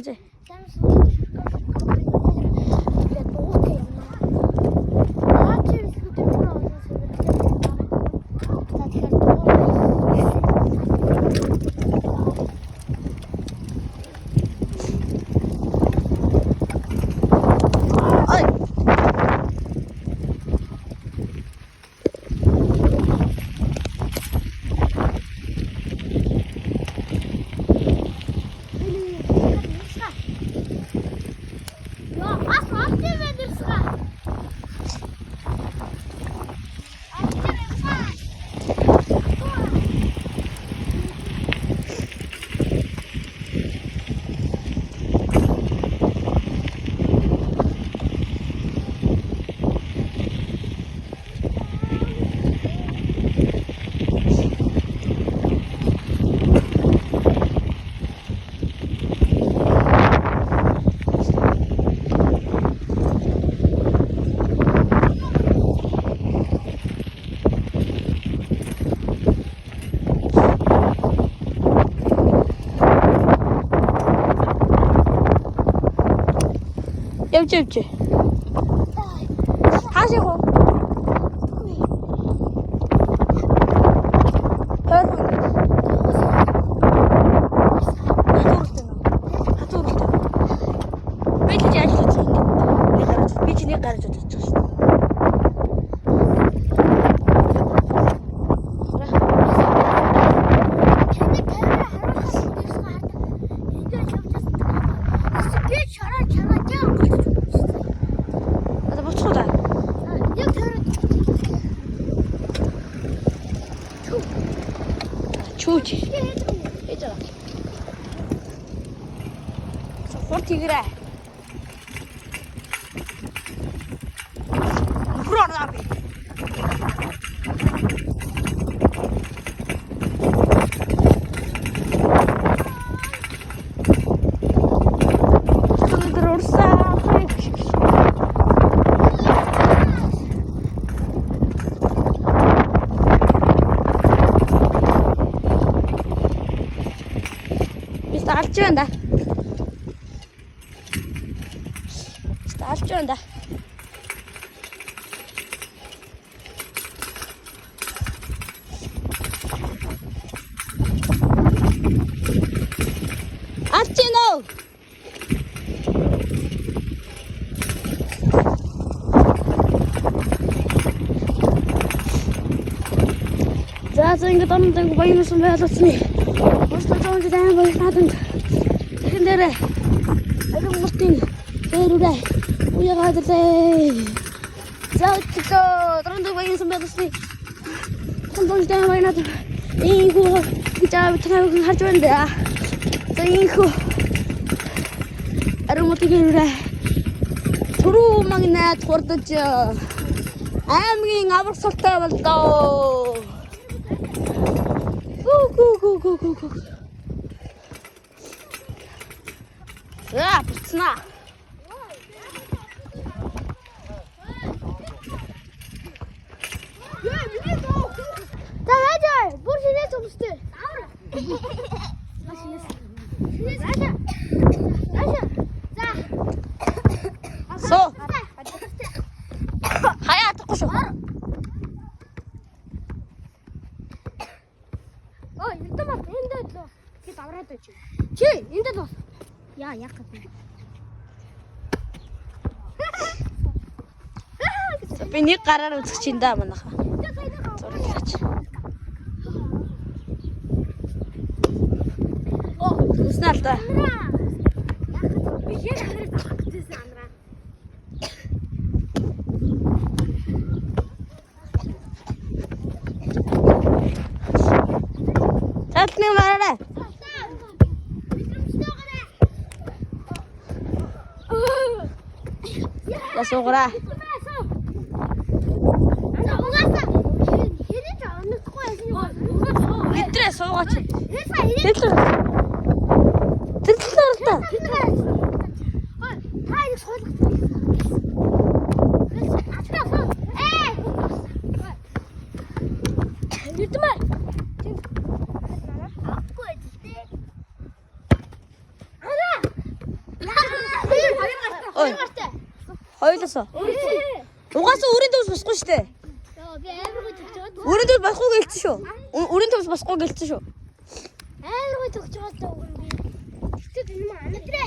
Явж. Хаашаа хөө? гарч удаж байгаа шүү. Чууч. Ээж аа. Хурд игрээ. Фрораа. Alçında. İşte alçında. Alçında. Zaten gittim bayılmışım ve atasını. Başta önce de bayılmadım. Dere, aduh mesti terudah, punya kader teh. Jauh ciko, terus tu bayi sampai atas ni. Sampai sudah main atas. Iku kita betul harjuan dah. So iku, aduh mesti terudah. Turu mangina thorda je. Amgi ngabur sakta balto. Go. Ya, пацана. Давай, больше нет пусты. Со. Хаят кушу. Ой, это мат, энэ доо. Ки тавраад чи. Чи, энэ доо. Я капи. Би нэг гараар үзэх чинь даа манайха. Зурлаач. Оо, уснаа л да. Би яг хараад тагтсан амраа. Татны мараа. Суугаараа. Битрээ суугаач. Тэрлээ та. Хай суулгах. Ютмэ. Ара. Хоёулаасаа. Угаасаа өрийн төвс босхгүй шүү дээ. Би амар гой төгч байгаа. Өрийн төвс босхгүй гэлцсэн шүү. Өрийн төвс босхгүй гэлцсэн шүү. Амар гой төгч байгаа даа. Тэгтээ энэ маа анаа тэрэ.